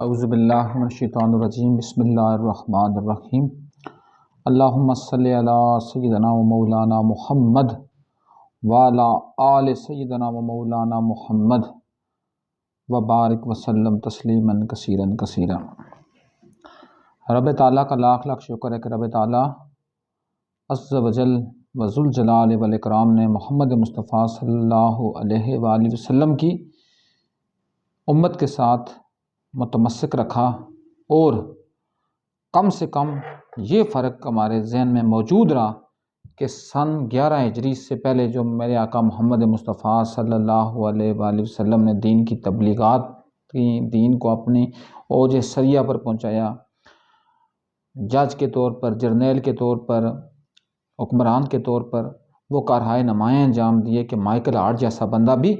اعوذ باللہ من الشیطان الرجیم بسم اللہ الرحمن الرحیم اللہم صلی علی سیدنا و مولانا محمد وعلی آل سیدنا و مولانا محمد وبارک وسلم تسلیما کثیرا کثیرا۔ رب تعالیٰ کا لاکھ لاکھ شکر ہے کہ رب تعالیٰ عز و جل و ذوالجلال والاکرام نے محمد مصطفیٰ صلی اللہ علیہ وآلہ وسلم کی امت کے ساتھ متمسک رکھا، اور کم سے کم یہ فرق ہمارے ذہن میں موجود رہا کہ سن 11 ہجری سے پہلے جو میرے آقا محمد مصطفیٰ صلی اللہ علیہ وآلہ وسلم نے دین کی تبلیغات کی، دین کو اپنی اوج سریہ پر پہنچایا، جج کے طور پر، جرنیل کے طور پر، حکمران کے طور پر وہ کارہائے نمایاں انجام دیے کہ مائیکل ہارٹ جیسا بندہ بھی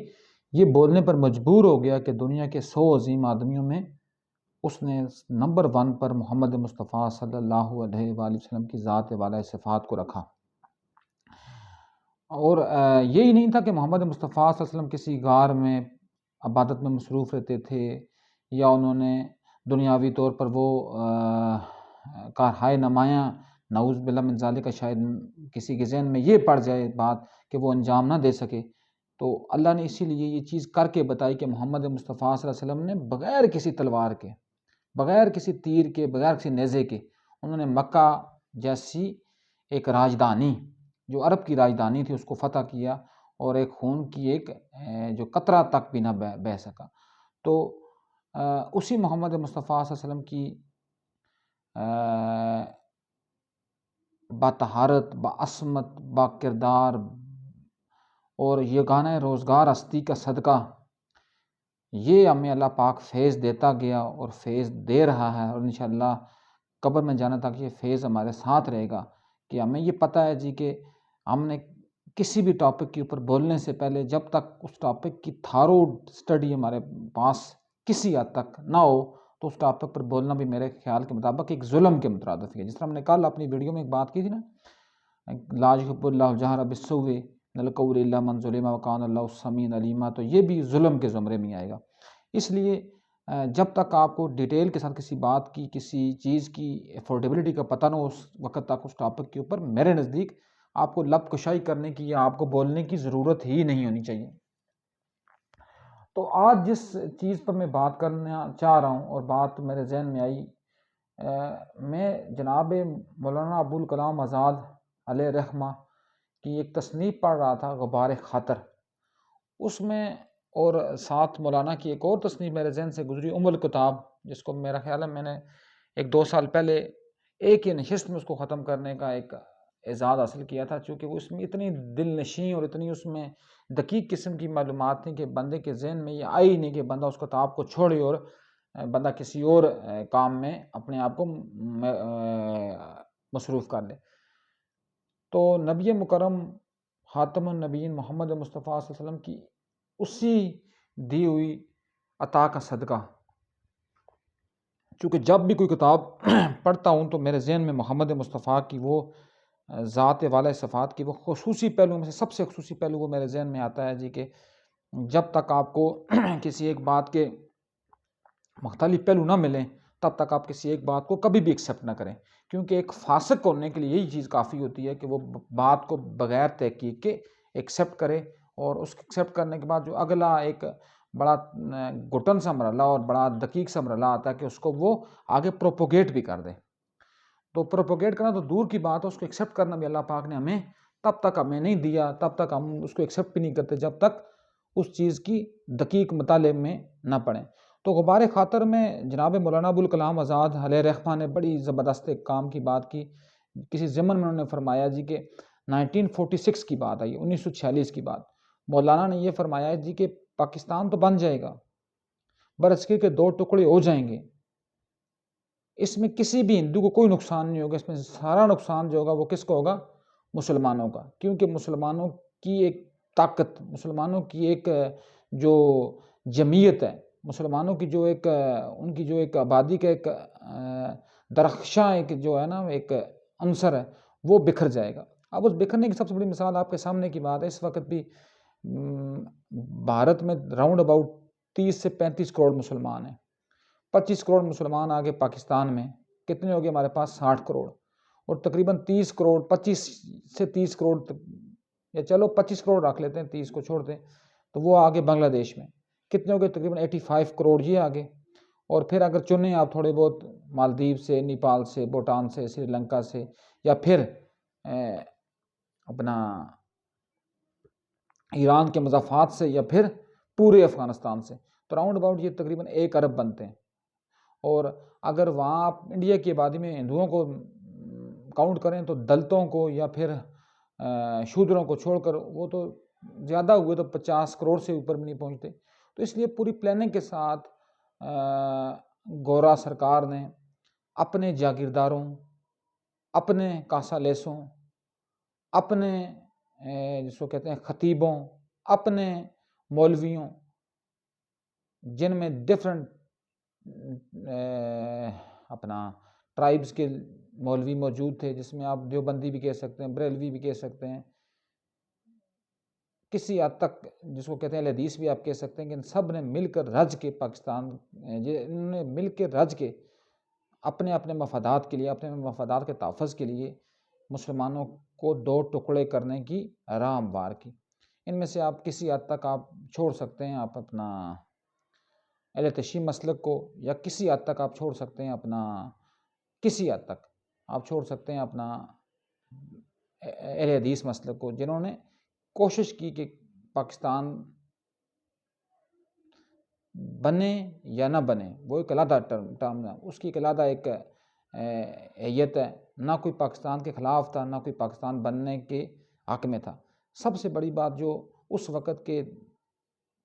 یہ بولنے پر مجبور ہو گیا کہ دنیا کے 100 عظیم آدمیوں میں اس نے نمبر 1 پر محمد مصطفیٰ صلی اللہ علیہ وآلہ وسلم کی ذات والا صفات کو رکھا۔ اور یہی نہیں تھا کہ محمد مصطفیٰ صلی اللہ علیہ وسلم کسی غار میں عبادت میں مصروف رہتے تھے، یا انہوں نے دنیاوی طور پر وہ کارہائے نمایاں، نعوذ باللہ من ذالک، شاید کسی کے ذہن میں یہ پڑ جائے بات کہ وہ انجام نہ دے سکے، تو اللہ نے اسی لیے یہ چیز کر کے بتائی کہ محمد مصطفیٰ صلی اللہ علیہ وسلم نے بغیر کسی تلوار کے، بغیر کسی تیر کے، بغیر کسی نیزے کے، انہوں نے مکہ جیسی ایک راجدھانی جو عرب کی راجدھانی تھی اس کو فتح کیا، اور ایک خون کی ایک جو قطرہ تک بھی نہ بہہ سکا۔ تو اسی محمد مصطفیٰ صلی اللہ علیہ وسلم کی باطہارت، باعصمت، با کردار اور یگانہ روزگار ہستی کا صدقہ یہ ہمیں اللہ پاک فیض دیتا گیا اور فیض دے رہا ہے، اور انشاءاللہ قبر میں جانے تک یہ فیض ہمارے ساتھ رہے گا کہ ہمیں یہ پتہ ہے جی کہ ہم نے کسی بھی ٹاپک کے اوپر بولنے سے پہلے جب تک اس ٹاپک کی تھارو سٹڈی ہمارے پاس کسی حد تک نہ ہو تو اس ٹاپک پر بولنا بھی میرے خیال کے مطابق ایک ظلم کے مترادف ہے۔ جس طرح ہم نے کل اپنی ویڈیو میں ایک بات کی تھی نا، لا یحب اللہ الجہر بالسوء من القول الا من ظلم وکان اللہ سمیعا علیما، تو یہ بھی ظلم کے زمرے میں آئے گا۔ اس لیے جب تک آپ کو ڈیٹیل کے ساتھ کسی بات کی، کسی چیز کی افورڈیبلٹی کا پتہ نہ ہو، اس وقت تک اس ٹاپک کے اوپر میرے نزدیک آپ کو لب کشائی کرنے کی یا آپ کو بولنے کی ضرورت ہی نہیں ہونی چاہیے۔ تو آج جس چیز پر میں بات کرنا چاہ رہا ہوں اور بات میرے ذہن میں آئی، میں جناب مولانا ابوالکلام آزاد علیہ رحمہ کی ایک تصنیف پڑھ رہا تھا، غبار خاطر، اس میں، اور ساتھ مولانا کی ایک اور تصنیف میرے ذہن سے گزری، ام الکتاب، جس کو میرا خیال ہے میں نے 1-2 سال پہلے ایک ہی نشست میں اس کو ختم کرنے کا ایک اعزاز حاصل کیا تھا، چونکہ وہ اس میں اتنی دل نشیں اور اتنی اس میں دقیق قسم کی معلومات تھیں کہ بندے کے ذہن میں یہ آئی نہیں کہ بندہ اس کتاب کو چھوڑے اور بندہ کسی اور کام میں اپنے آپ کو مصروف کر لے۔ تو نبی مکرم خاتم النبیین محمد مصطفیٰ صلی اللہ علیہ وسلم کی اسی دی ہوئی عطا کا صدقہ، چونکہ جب بھی کوئی کتاب پڑھتا ہوں تو میرے ذہن میں محمد مصطفیٰ کی وہ ذات والا صفات کی وہ خصوصی پہلو میں سے سب سے خصوصی پہلو وہ میرے ذہن میں آتا ہے جی کہ جب تک آپ کو کسی ایک بات کے مختلف پہلو نہ ملیں تب تک آپ کسی ایک بات کو کبھی بھی ایکسیپٹ نہ کریں، کیونکہ ایک فاسق ہونے کے لیے یہی چیز کافی ہوتی ہے کہ وہ بات کو بغیر تحقیق کے ایکسیپٹ کرے، اور اس ایکسیپٹ کرنے کے بعد جو اگلا ایک بڑا گھٹن سا مرحلہ اور بڑا دقیق سا مرحلہ آتا ہے کہ اس کو وہ آگے پروپوگیٹ بھی کر دے۔ تو پروپوگیٹ کرنا تو دور کی بات ہے، اس کو ایکسیپٹ کرنا بھی اللہ پاک نے ہمیں تب تک ہمیں نہیں دیا، تب تک ہم اس کو ایکسیپٹ بھی نہیں کرتے جب تک اس چیز کی دقیق مطالعے میں نہ پڑیں۔ تو غبار خاطر میں جناب مولانا ابوالکلام آزاد علیہ رحمہ نے بڑی زبردست ایک کام کی بات کی، کسی ضمن میں انہوں نے فرمایا جی کہ 1946 کی بات آئی، 1946 کی بات، مولانا نے یہ فرمایا جی کہ پاکستان تو بن جائے گا، برصغیر کے 2 ٹکڑے ہو جائیں گے، اس میں کسی بھی ہندو کو کوئی نقصان نہیں ہوگا، اس میں سارا نقصان جو ہوگا وہ کس کو ہوگا؟ مسلمانوں کا، کیونکہ مسلمانوں کی ایک طاقت، مسلمانوں کی ایک جو جمعیت ہے، مسلمانوں کی جو ایک ان کی جو ایک آبادی کا ایک درخشاں ایک جو ہے نا ایک عنصر ہے وہ بکھر جائے گا۔ اب اس بکھرنے کی سب سے بڑی مثال آپ کے سامنے کی بات ہے، اس وقت بھی بھارت میں راؤنڈ اباؤٹ 30 سے 35 کروڑ مسلمان ہیں، 25 کروڑ مسلمان آگے پاکستان میں، کتنے ہو گئے ہمارے پاس؟ 60 کروڑ، اور تقریباً 30 کروڑ، 25 سے 30 کروڑ یا چلو 25 کروڑ رکھ لیتے ہیں، 30 کو چھوڑ دیں، تو وہ آگے بنگلہ دیش میں کتنے ہو گئے؟ تقریباً 85 کروڑ یہ آگے. اور پھر اگر چنیں آپ تھوڑے بہت مالدیپ سے، نیپال سے، بھوٹان سے، سری لنکا سے، یا پھر اپنا ایران کے مضافات سے، یا پھر پورے افغانستان سے، تو راؤنڈ اباؤٹ یہ تقریباً 1 ارب بنتے ہیں. اور اگر وہاں آپ انڈیا کی آبادی میں ہندوؤں کو کاؤنٹ کریں تو دلتوں کو یا پھر شودروں کو چھوڑ کر وہ تو زیادہ ہوئے، تو 50 کروڑ سے اوپر بھی نہیں پہنچتے. تو اس لیے پوری پلاننگ کے ساتھ گورا سرکار نے اپنے جاگیرداروں، اپنے کاسا لیسوں، اپنے جس کو کہتے ہیں خطیبوں، اپنے مولویوں، جن میں ڈفرینٹ اپنا ٹرائبز کے مولوی موجود تھے، جس میں آپ دیوبندی بھی کہہ سکتے ہیں، بریلوی بھی کہہ سکتے ہیں، کسی حد تک جس کو کہتے ہیں حدیث بھی آپ کہہ سکتے ہیں، کہ ان سب نے مل کر رج کے پاکستان، انہوں نے مل کے رج کے اپنے اپنے مفادات کے لیے، اپنے مفادات کے تحفظ کے لیے مسلمانوں کو 2 ٹکڑے کرنے کی راہ ہموار کی. ان میں سے آپ کسی حد تک آپ چھوڑ سکتے ہیں آپ اپنا اہل تشیع مسلک کو، یا کسی حد تک آپ چھوڑ سکتے ہیں اپنا، کسی حد تک آپ چھوڑ سکتے ہیں اپنا اہل حدیث مسلک کو، جنہوں نے کوشش کی کہ پاکستان بنے یا نہ بنے، وہ ایک علیحدہ ٹرم ہے، اس کی ایک علیحدہ ایک حیت ہے، نہ کوئی پاکستان کے خلاف تھا، نہ کوئی پاکستان بننے کے حق میں تھا. سب سے بڑی بات جو اس وقت کے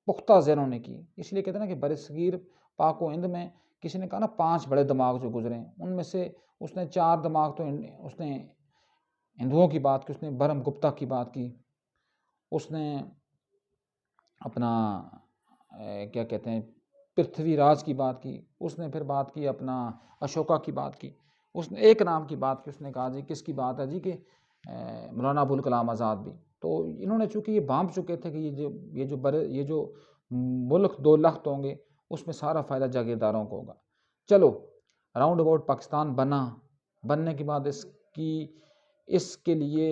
پختہ ذہنوں نے کی، اس لیے کہتے ہیں نا کہ بر صغیر پاک و ہند میں کسی نے کہا نا 5 بڑے دماغ جو گزرے ہیں، ان میں سے اس نے 4 دماغ تو اس نے ہندوؤں کی بات کی، اس نے برہم گپتا کی بات کی، اس نے اپنا کیا کہتے ہیں پرتھوی راج کی بات کی، اس نے پھر بات کی اپنا اشوکا کی بات کی، اس نے ایک نام کی بات کی، اس نے کہا جی کس کی بات ہے جی کہ مولانا ابوالکلام آزاد بھی. تو انہوں نے چونکہ یہ بھانپ چکے تھے کہ یہ جو ملک 2 لخت ہوں گے، اس میں سارا فائدہ جاگیرداروں کو ہوگا. چلو راؤنڈ اباؤٹ پاکستان بننے کے بعد اس کے لیے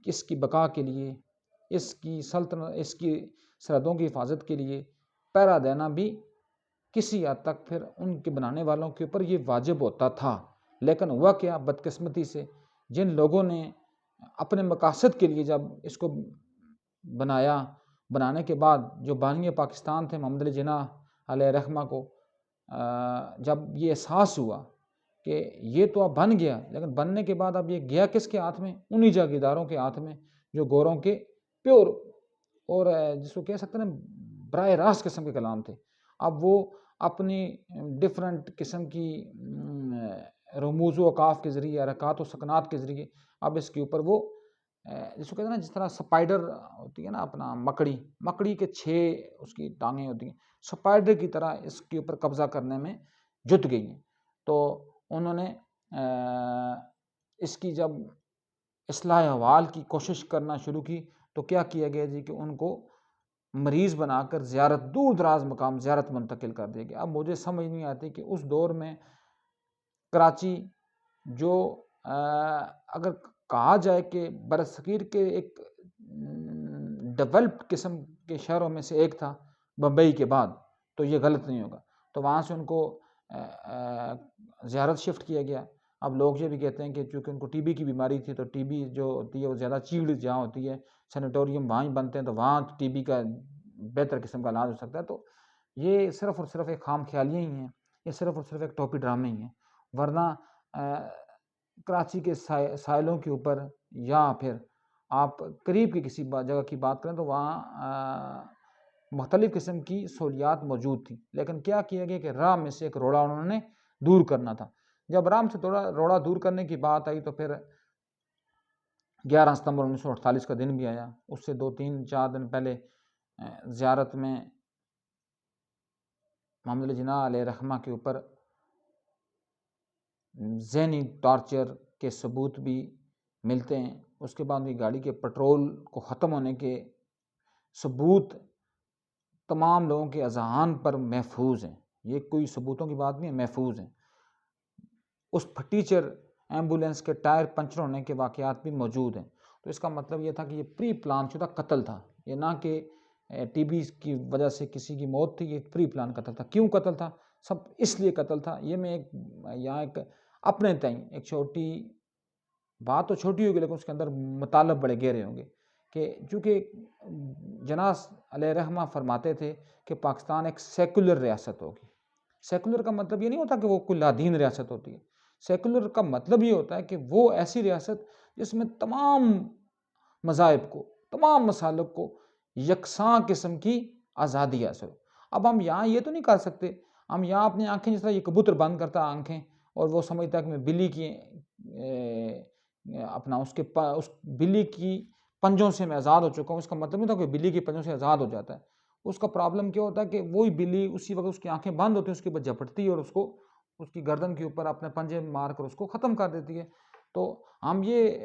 اس کی بقا کے لیے، اس کی سلطنت، اس کی سرحدوں کی حفاظت کے لیے پہرا دینا بھی کسی حد تک پھر ان کے بنانے والوں کے اوپر یہ واجب ہوتا تھا. لیکن ہوا کیا، بدقسمتی سے جن لوگوں نے اپنے مقاصد کے لیے جب اس کو بنانے کے بعد، جو بانی پاکستان تھے محمد علی جناح علیہ رحمہ کو جب یہ احساس ہوا کہ یہ تو اب بن گیا، لیکن بننے کے بعد اب یہ گیا کس کے ہاتھ میں؟ انہی جاگیرداروں کے ہاتھ میں جو گوروں کے پیور اور جس کو کہہ سکتے ہیں براہ راست قسم کے کلام تھے. اب وہ اپنی ڈفرینٹ قسم کی رموز و اوقاف کے ذریعے، حرکات و سکنات کے ذریعے اب اس کے اوپر وہ جس کو کہتے ہیں نا، جس طرح سپائڈر ہوتی ہے نا اپنا مکڑی کے 6 اس کی ٹانگیں ہوتی ہیں، سپائڈر کی طرح اس کے اوپر قبضہ کرنے میں جت گئی ہیں. تو انہوں نے اس کی جب اصلاح احوال کی کوشش کرنا شروع کی تو کیا کیا گیا جی کہ ان کو مریض بنا کر دور دراز مقام زیارت منتقل کر دیا گیا. اب مجھے سمجھ نہیں آتی کہ اس دور میں کراچی جو اگر کہا جائے کہ برصغیر کے ایک ڈیولپڈ قسم کے شہروں میں سے ایک تھا بمبئی کے بعد، تو یہ غلط نہیں ہوگا. تو وہاں سے ان کو زیارت شفٹ کیا گیا. اب لوگ یہ بھی کہتے ہیں کہ چونکہ ان کو ٹی بی کی بیماری تھی، تو ٹی بی جو ہوتی ہے وہ زیادہ چیڑ جہاں ہوتی ہے، سینیٹوریم وہاں ہی بنتے ہیں، تو وہاں ٹی بی کا بہتر قسم کا علاج ہو سکتا ہے. تو یہ صرف اور صرف ایک خام خیالیاں ہی ہیں، یہ صرف اور صرف ایک ٹوپی ڈرامے ہی ہیں. ورنہ کراچی کے ساحلوں کے اوپر یا پھر آپ قریب کی کسی جگہ کی بات کریں تو وہاں مختلف قسم کی سہولیات موجود تھیں. لیکن کیا کیا گیا کہ راہ میں سے ایک روڑا انہوں نے دور کرنا تھا. جب راہ سے روڑا دور کرنے کی بات آئی تو پھر 11 ستمبر 1948 کا دن بھی آیا. اس سے 2-3-4 دن پہلے زیارت میں محمد علی جناح علیہ رحمہ کے اوپر ذہنی ٹارچر کے ثبوت بھی ملتے ہیں. اس کے بعد بھی گاڑی کے پٹرول کو ختم ہونے کے ثبوت تمام لوگوں کے اذہان پر محفوظ ہیں. یہ کوئی ثبوتوں کی بات نہیں ہے، محفوظ ہیں۔ اس ٹیچر ایمبولینس کے ٹائر پنچر ہونے کے واقعات بھی موجود ہیں۔ تو اس کا مطلب یہ تھا کہ یہ پری پلان شدہ قتل تھا، یہ نہ کہ ٹی بی کی وجہ سے کسی کی موت تھی، یہ پری پلان قتل تھا۔ کیوں قتل تھا؟ سب اس لیے قتل تھا، یہ میں ایک اپنے تئیں ایک چھوٹی بات تو چھوٹی ہوگی لیکن اس کے اندر مطالب بڑے گہرے ہوں گے، کہ چونکہ جناح علیہ رحمہ فرماتے تھے کہ پاکستان ایک سیکولر ریاست ہوگی۔ سیکولر کا مطلب یہ نہیں ہوتا کہ وہ کوئی لادین ریاست ہوتی ہے، سیکولر کا مطلب یہ ہوتا ہے کہ وہ ایسی ریاست جس میں تمام مذاہب کو، تمام مسالک کو یکساں قسم کی آزادی حاصل ہو۔ اب ہم یہاں یہ تو نہیں کر سکتے، ہم یہاں اپنی آنکھیں جس طرح یہ کبوتر بند کرتا ہے آنکھیں اور وہ سمجھتا ہے کہ میں بلی کی اپنا اس بلی کی پنجوں سے میں آزاد ہو چکا ہوں، اس کا مطلب نہیں تھا کہ بلی کی پنجوں سے آزاد ہو جاتا ہے۔ اس کا پرابلم کیا ہوتا ہے کہ وہی بلی اسی وقت اس کی آنکھیں بند ہوتی ہیں، اس کے بعد جھپٹتی ہے اور اس کو اس کی گردن کے اوپر اپنے پنجے مار کر اس کو ختم کر دیتی ہے۔ تو ہم یہ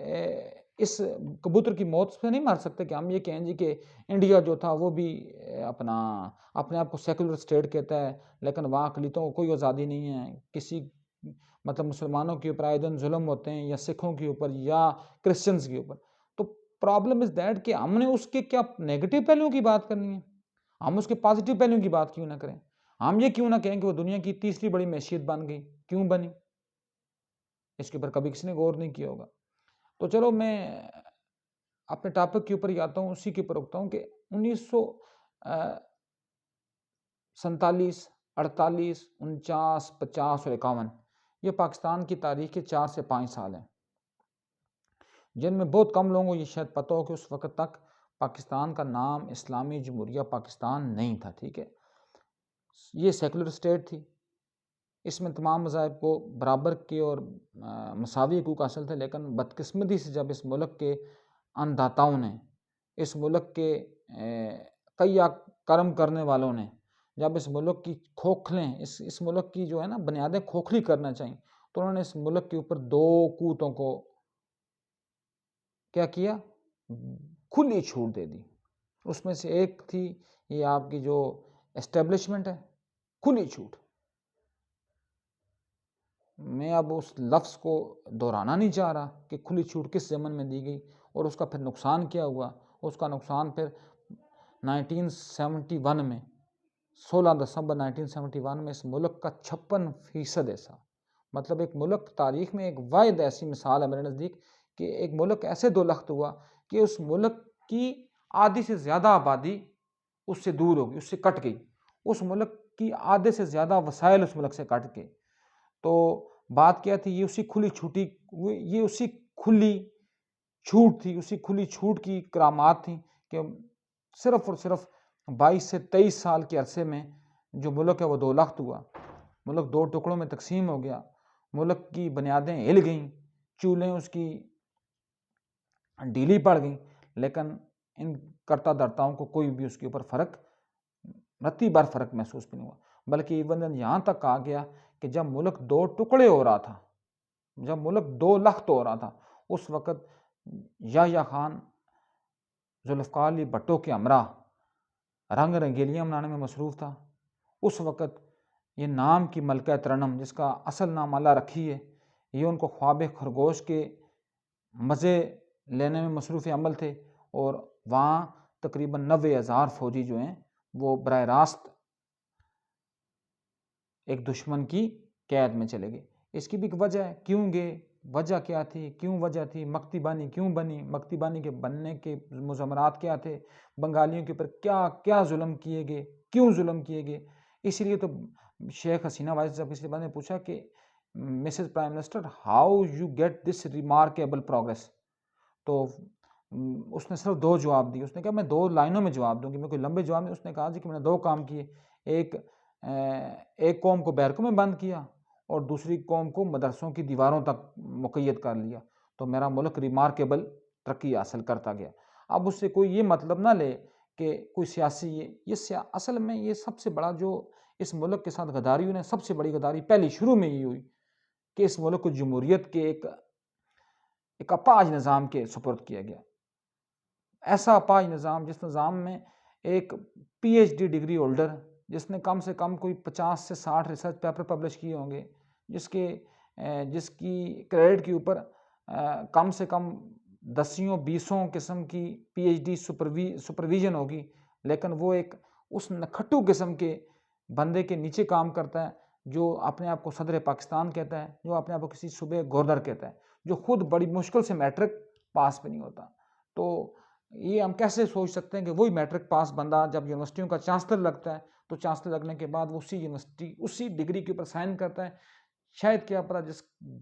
اس کبوتر کی موت سے نہیں مار سکتے کہ ہم یہ کہیں جی کہ انڈیا جو تھا وہ بھی اپنے آپ کو سیکولر اسٹیٹ کہتا ہے لیکن وہاں اقلیتوں کو کوئی آزادی نہیں ہے، کسی مطلب مسلمانوں کے اوپر آئے دن ظلم ہوتے ہیں یا سکھوں کے اوپر یا کرسچنز کے اوپر۔ تو پرابلم از دیٹ کہ ہم نے اس کے کیا نیگیٹو پہلوؤں کی بات کرنی ہے، ہم اس کے پازیٹیو پہلوؤں کی بات کیوں نہ کریں؟ ہم یہ کیوں نہ کہیں کہ وہ دنیا کی تیسری بڑی معیشت بن گئی، کیوں بنی؟ اس کے اوپر کبھی کسی نے غور نہیں کیا ہوگا۔ تو چلو میں اپنے ٹاپک کے اوپر ہی آتا ہوں، اسی کے اوپر رکتا ہوں کہ 1947، 48، 49، 50 اور 51 یہ پاکستان کی تاریخ کے 4 سے 5 سال ہیں، جن میں بہت کم لوگوں کو یہ شاید پتہ ہو کہ اس وقت تک پاکستان کا نام اسلامی جمہوریہ پاکستان نہیں تھا، ٹھیک ہے؟ یہ سیکولر اسٹیٹ تھی، اس میں تمام مذاہب کو برابر کے اور مساوی حقوق حاصل تھے، لیکن بدقسمتی سے جب اس ملک کے اندھاتاؤں نے، اس ملک کے کئی کرم کرنے والوں نے جب اس ملک کی کھوکھلیں، اس ملک کی جو ہے نا بنیادیں کھوکھلی کرنا چاہیں، تو انہوں نے اس ملک کے اوپر 2 قوتوں کو کیا کیا؟ کھلی چھوٹ دے دی۔ اس میں سے ایک تھی یہ آپ کی جو اسٹیبلشمنٹ ہے، کھلی چھوٹ۔ میں اب اس لفظ کو دہرانا نہیں چاہ رہا کہ کھلی چھوٹ کس زمن میں دی گئی اور اس کا پھر نقصان کیا ہوا۔ اس کا نقصان پھر 1971 میں 16 دسمبر 1971 میں اس ملک کا 56% حصہ، مطلب ایک ملک تاریخ میں ایک واحد ایسی مثال ہے میرے نزدیک کہ ایک ملک ایسے دو لخت ہوا کہ اس ملک کی آدھی سے زیادہ آبادی اس سے دور ہو گئی، اس سے کٹ گئی، اس ملک کی آدھے سے زیادہ وسائل اس ملک سے کٹ گئے۔ تو بات کیا تھی؟ یہ اسی کھلی چھوٹ تھی، اسی کھلی چھوٹ کی کرامات تھیں کہ صرف اور صرف 22 سے 23 سال کے عرصے میں جو ملک ہے وہ 2 لخت ہوا، ملک 2 ٹکڑوں میں تقسیم ہو گیا، ملک کی بنیادیں ہل گئیں، چولیں اس کی ڈھیلی پڑ گئیں، لیکن ان کرتا دھرتاؤں کو کوئی بھی اس کے اوپر رتی بھر فرق محسوس بھی نہیں ہوا، بلکہ ایون یہاں تک آ گیا کہ جب ملک 2 ٹکڑے ہو رہا تھا، جب ملک 2 لخت ہو رہا تھا، اس وقت یحییٰ خان ذوالفقار علی بھٹو کے ہمراہ رنگ رنگیلیاں منانے میں مصروف تھا۔ اس وقت یہ نام کی ملکہ ترنم جس کا اصل نام اللہ رکھی ہے، یہ ان کو خواب خرگوش کے مزے لینے میں مصروف عمل تھے، اور وہاں تقریباً 90,000 فوجی جو ہیں وہ براہ راست ایک دشمن کی قید میں چلے گئے۔ اس کی بھی ایک وجہ ہے، کیوں گئے، وجہ کیا تھی، کیوں وجہ تھی، مکتی بانی کیوں بنی، مکتی بانی کے بننے کے مضمرات کیا تھے، بنگالیوں کے اوپر کیا کیا ظلم کیے گئے، کیوں ظلم کیے گئے۔ اسی لیے تو شیخ حسینہ وائس صاحب کسی بندے نے پوچھا کہ Mrs prime minister how you get this remarkable progress, تو اس نے صرف 2 جواب دیے۔ اس نے کہا میں 2 لائنوں میں جواب دوں گی، میں کوئی لمبے جواب نہیں۔ اس نے کہا جی کہ میں نے 2 کام کیے، ایک قوم کو بیرکوں میں بند کیا اور دوسری قوم کو مدرسوں کی دیواروں تک مقید کر لیا، تو میرا ملک ریمارکیبل ترقی حاصل کرتا گیا۔ اب اس سے کوئی یہ مطلب نہ لے کہ کوئی سیاسی اصل میں یہ سب سے بڑا جو اس ملک کے ساتھ غداری ہوئی، سب سے بڑی غداری پہلی شروع میں یہ ہوئی کہ اس ملک کو جمہوریت کے ایک اپاہج نظام کے سپرد کیا گیا، ایسا اپاہج نظام جس نظام میں ایک PhD ڈگری ہولڈر جس نے کم سے کم کوئی 50 سے 60 ریسرچ پیپر پبلش کیے ہوں گے، جس کی کریڈٹ کے اوپر کم سے کم 10-20 قسم کی پی ایچ ڈی سپرویژن ہوگی، لیکن وہ ایک اس نکھٹو قسم کے بندے کے نیچے کام کرتا ہے جو اپنے آپ کو صدر پاکستان کہتا ہے، جو اپنے آپ کو کسی صوبے گورنر کہتا ہے، جو خود بڑی مشکل سے میٹرک پاس بھی نہیں ہوتا۔ تو یہ ہم کیسے سوچ سکتے ہیں کہ وہی میٹرک پاس بندہ جب یونیورسٹیوں کا چانسلر لگتا ہے تو چانسلر لگنے کے بعد وہ اسی یونیورسٹی اسی ڈگری کے اوپر سائن کرتا ہے، شاید کیا پتہ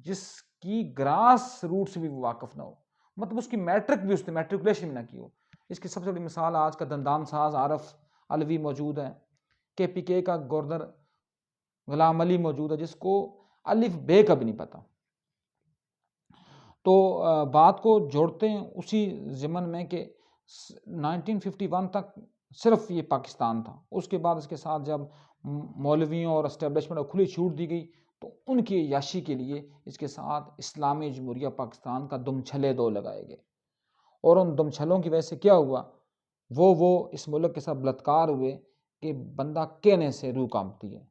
جس کی گراس روٹ سے بھی وہ واقف نہ ہو، مطلب اس کی میٹرک بھی اس نے میٹریکولیشن بھی نہ کی ہو۔ اس کی سب سے بڑی مثال آج کا دندان ساز عارف علوی موجود ہے، کے پی کے کا گورنر غلام علی موجود ہے جس کو الف بے کا بھی نہیں پتا۔ تو بات کو جوڑتے ہیں اسی ضمن میں کہ 1951 تک صرف یہ پاکستان تھا، اس کے بعد اس کے ساتھ جب مولویوں اور اسٹیبلشمنٹ کو کھلی چھوٹ دی گئی تو ان کی عیاشی کے لیے اس کے ساتھ اسلامی جمہوریہ پاکستان کا دم چھلے 2 لگائے گئے، اور ان دم چھلوں کی وجہ سے کیا ہوا، وہ اس ملک کے ساتھ بلاత్کار ہوئے کہ بندہ کہنے سے روح کانپتی ہے۔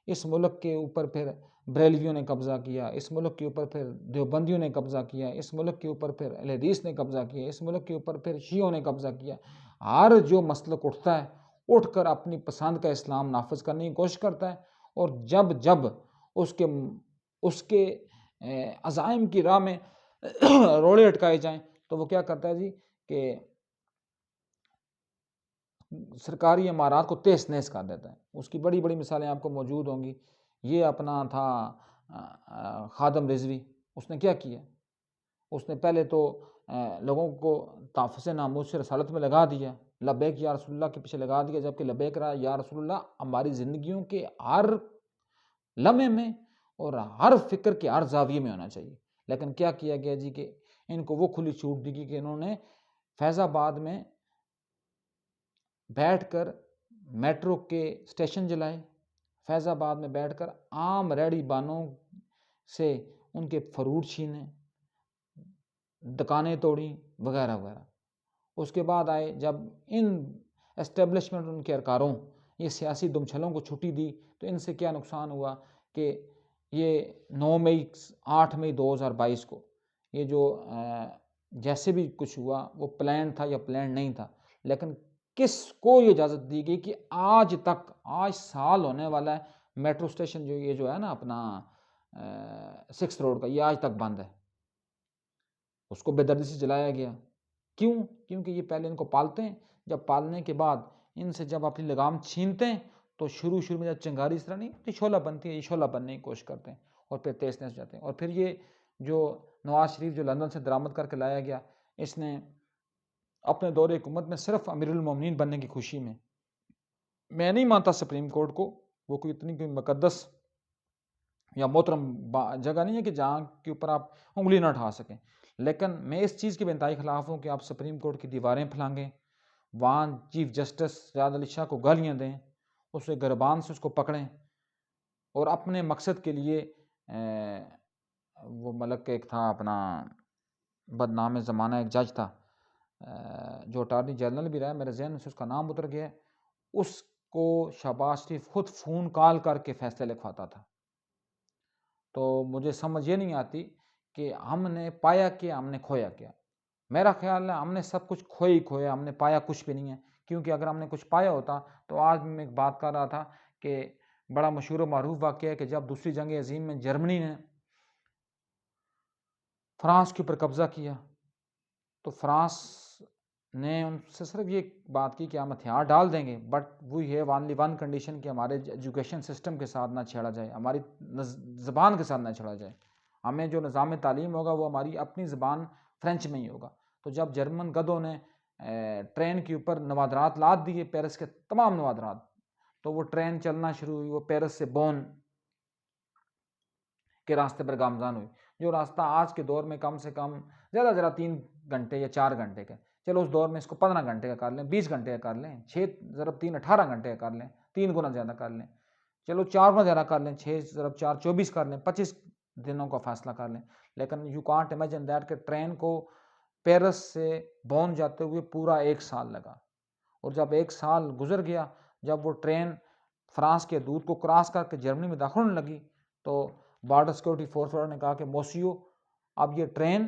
اس ملک کے اوپر پھر بریلویوں نے قبضہ کیا، اس ملک کے اوپر پھر دیوبندیوں نے قبضہ کیا، اس ملک کے اوپر پھر اہل حدیث نے قبضہ کیا، اس ملک کے اوپر پھر شیعوں نے قبضہ کیا۔ ہر جو مسلک اٹھتا ہے اٹھ کر اپنی پسند کا اسلام نافذ کرنے کی کوشش کرتا ہے، اور جب اس کے عزائم کی راہ میں روڑے اٹکائے جائیں تو وہ کیا کرتا ہے جی کہ سرکاری عمارات کو تہس نہس کر دیتا ہے۔ اس کی بڑی بڑی مثالیں آپ کو موجود ہوں گی۔ یہ اپنا تھا خادم رضوی، اس نے کیا کیا، اس نے پہلے تو لوگوں کو تحفظ ناموس رسالت میں لگا دیا، لبیک یا رسول اللہ کے پیچھے لگا دیا، جبکہ لبیک رہا یا رسول اللہ ہماری زندگیوں کے ہر لمحے میں اور ہر فکر کے ہر زاویے میں ہونا چاہیے۔ لیکن کیا کیا گیا جی کہ ان کو وہ کھلی چھوٹ دی گئی کہ انہوں نے فیض آباد میں بیٹھ کر میٹرو کے اسٹیشن جلائے، فیض آباد میں بیٹھ کر عام ریڑی بانوں سے ان کے فروٹ چھینے، دکانیں توڑیں وغیرہ وغیرہ۔ اس کے بعد آئے جب ان اسٹیبلشمنٹ ان کے ارکاروں یہ سیاسی دم چھلوں کو چھٹی دی تو ان سے کیا نقصان ہوا کہ یہ 8 مئی 2022 کو یہ جو جیسے بھی کچھ ہوا وہ پلان تھا یا پلان نہیں تھا، لیکن کس کو یہ اجازت دی گئی کہ آج سال ہونے والا ہے میٹرو اسٹیشن جو ہے نا اپنا 6 روڈ کا، یہ آج تک بند ہے۔ اس کو بے دردی سے جلایا گیا۔ کیونکہ یہ پہلے ان کو پالتے ہیں، جب پالنے کے بعد ان سے جب اپنی لگام چھینتے ہیں تو شروع میں جب چنگاری اس طرح نہیں شعلہ بنتی ہے، یہ شعلہ بننے کی کوشش کرتے ہیں اور پھر تیز تیز جاتے ہیں۔ اور پھر یہ جو نواز شریف جو لندن سے درآمد کر کے لایا گیا، اس نے اپنے دور حکومت میں صرف امیر المومنین بننے کی خوشی میں نہیں مانتا سپریم کورٹ کو، وہ کوئی اتنی مقدس یا محترم جگہ نہیں ہے کہ جہاں کے اوپر آپ انگلی نہ اٹھا سکیں، لیکن میں اس چیز کے انتہائی خلاف ہوں کہ آپ سپریم کورٹ کی دیواریں پھلانگیں، وہاں چیف جسٹس سجاد علی شاہ کو گالیاں دیں، اسے گربان سے اس کو پکڑیں اور اپنے مقصد کے لیے وہ ملک ایک تھا اپنا بدنام زمانہ ایک جج تھا جو اٹارنی جنرل بھی رہا، میرے ذہن سے اس کا نام اتر گیا، اس کو شہباز شریف خود فون کال کر کے فیصلے لکھواتا تھا۔ تو مجھے سمجھ یہ نہیں آتی کہ ہم نے پایا کیا، ہم نے کھویا کیا۔ میرا خیال ہے ہم نے سب کچھ کھویا، ہم نے پایا کچھ بھی نہیں ہے، کیونکہ اگر ہم نے کچھ پایا ہوتا تو آج میں ایک بات کر رہا تھا کہ بڑا مشہور و معروف واقعہ ہے کہ جب دوسری جنگ عظیم میں جرمنی نے فرانس کے اوپر قبضہ کیا تو فرانس نے ان سے صرف یہ بات کی کہ ہم ہتھیار ڈال دیں گے، but we have only one condition کہ ہمارے ایجوکیشن سسٹم کے ساتھ نہ چھیڑا جائے، ہماری زبان کے ساتھ نہ چھیڑا جائے، ہمیں جو نظام تعلیم ہوگا وہ ہماری اپنی زبان فرینچ میں ہی ہوگا۔ تو جب جرمن گدھوں نے ٹرین کے اوپر نوادرات لاد دیے، پیرس کے تمام نوادرات، تو وہ ٹرین چلنا شروع ہوئی، وہ پیرس سے بون کے راستے پر گامزن ہوئی، جو راستہ آج کے دور میں کم سے کم زیادہ 3 گھنٹے یا 4 گھنٹے کا، چلو اس دور میں اس کو 15 گھنٹے کا کر لیں، 20 گھنٹے کا کر لیں، 6 ضرب 3 18 گھنٹے کا کر لیں، 3 گنا زیادہ کر لیں، چلو 4 گنا زیادہ کر لیں، 6 ضرب 4 24 کر لیں، 25 دنوں کا فاصلہ کر لیں، لیکن یو کانٹ امیجن دیٹ کہ ٹرین کو پیرس سے بون جاتے ہوئے پورا 1 سال لگا، اور جب 1 سال گزر گیا، جب وہ ٹرین فرانس کے حدود کو کراس کر کے جرمنی میں داخل ہونے لگی تو بارڈر سیکورٹی فورس والوں نے کہا کہ موسیو اب یہ ٹرین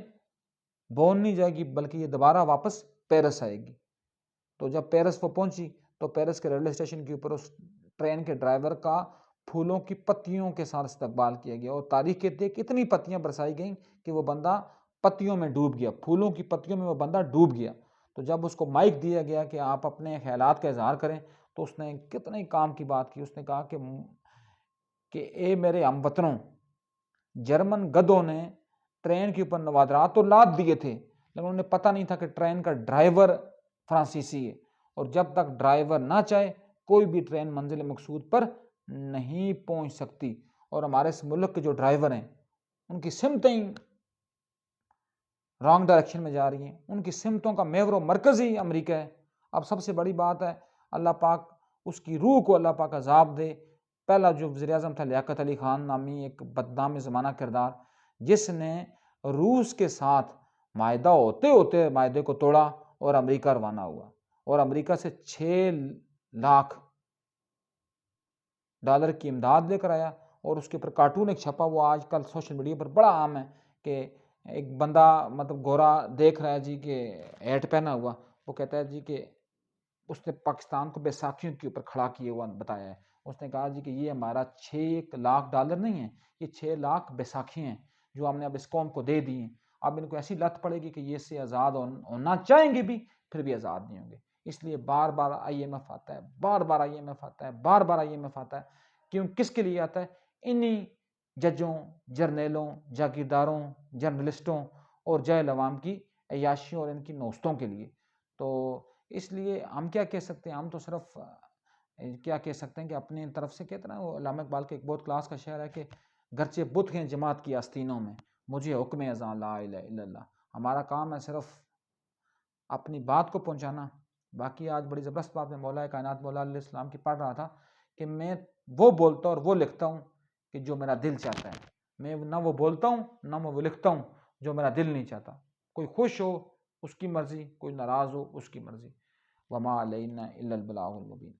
بون نہیں جائے گی بلکہ یہ دوبارہ واپس پیرس آئے گی۔ تو جب پیرس وہ پہنچی تو پیرس کے ریلوے اسٹیشن کے اوپر اس ٹرین کے ڈرائیور کا پھولوں کی پتیوں کے ساتھ استقبال کیا گیا، اور تاریخ کہتی ہے کہ اتنی پتیاں برسائی گئیں کہ وہ بندہ پتیوں میں ڈوب گیا، پھولوں کی پتیوں میں وہ بندہ ڈوب گیا۔ تو جب اس کو مائک دیا گیا کہ آپ اپنے خیالات کا اظہار کریں تو اس نے کتنے کام کی بات کی۔ اس نے کہا کہ اے میرے ہم وطنوں، جرمن گدوں نے ٹرین کے اوپر نوادرات تو لاد دیے تھے لیکن انہیں پتہ نہیں تھا کہ ٹرین کا ڈرائیور فرانسیسی ہے، اور جب تک ڈرائیور نہ چاہے کوئی بھی ٹرین منزل مقصود پر نہیں پہنچ سکتی۔ اور ہمارے اس ملک کے جو ڈرائیور ہیں ان کی سمتیں رانگ ڈائریکشن میں جا رہی ہیں، ان کی سمتوں کا محور و مرکز ہی امریکہ ہے۔ اب سب سے بڑی بات ہے اللہ پاک اس کی روح کو اللہ پاک عذاب دے۔ پہلا جو وزیر اعظم تھا لیاقت علی خان نامی ایک بدنام زمانہ کردار، جس نے روس کے ساتھ معاہدہ ہوتے ہوتے معاہدے کو توڑا اور امریکہ روانہ ہوا، اور امریکہ سے $6 لاکھ کی امداد لے کر آیا، اور اس کے اوپر کارٹون ایک چھپا، وہ آج کل سوشل میڈیا پر بڑا عام ہے کہ ایک بندہ مطلب گورا دیکھ رہا ہے جی کہ ہیٹ پہنا ہوا، وہ کہتا ہے جی کہ اس نے پاکستان کو بیساکھیوں کے اوپر کھڑا کیے ہوا بتایا ہے۔ اس نے کہا جی کہ یہ ہمارا $6 لاکھ نہیں ہے، یہ 6 لاکھ بیساکھی ہیں جو ہم نے اب اس قوم کو دے دی ہیں۔ اب ان کو ایسی لت پڑے گی کہ یہ اس سے آزاد ہونا چاہیں گے بھی پھر بھی آزاد نہیں ہوں گے۔ اس لیے بار بار IMF آتا ہے، بار بار IMF آتا ہے، بار بار IMF آتا ہے۔ کیوں؟ کس کے لیے آتا ہے؟ انہی ججوں، جرنیلوں، جاگیرداروں، جرنلسٹوں اور جاہل عوام کی عیاشیوں اور ان کی نوستوں کے لیے۔ تو اس لیے ہم کیا کہہ سکتے ہیں؟ ہم تو صرف کیا کہہ سکتے ہیں کہ اپنی طرف سے کہتے ہیں، وہ علامہ اقبال کے ایک بہت کلاس کا شعر ہے کہ گرچہ بت ہیں جماعت کی آستینوں میں، مجھے حکم اذاں لا الہ الا اللہ۔ ہمارا کام ہے صرف اپنی بات کو پہنچانا۔ باقی آج بڑی زبردست بات میں مولا کائنات مولا علیہ السلام کی پڑھ رہا تھا کہ میں وہ بولتا اور وہ لکھتا ہوں کہ جو میرا دل چاہتا ہے، میں نہ وہ بولتا ہوں نہ میں وہ لکھتا ہوں جو میرا دل نہیں چاہتا۔ کوئی خوش ہو اس کی مرضی، کوئی ناراض ہو اس کی مرضی۔ وما علینا الا البلاغ المبین۔